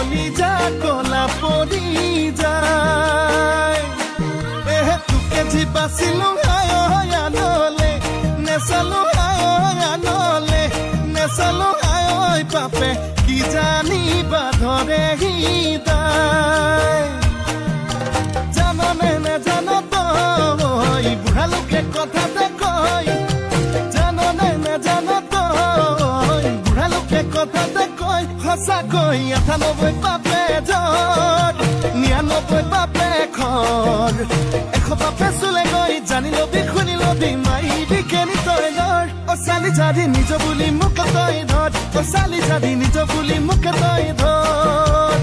কলিজা কলা পৰি যায় তোকে যি বাচিলো আনলে নেচালো আনলে নেচালো পাপে কি জানিবা ধৰে হৃদয় জাননে নেজানো তই বুঢ়া লোকে কথাতে কয় জাননে নেজানো তই বুঢ়া লোকে কথাতে কয় সঁচাকৈ ৯৮ পাপে জ্বৰ ৯৯ পাপে খৰ ১০০ পাপে চুলে গৈ জানি লবি শুনি লবি মাৰিবি কেনি তই ধৰ চালি জাদি নিজ বুলি মোক তই ধৰ চালি জাদি নিজ বুলি মোক তই ধৰ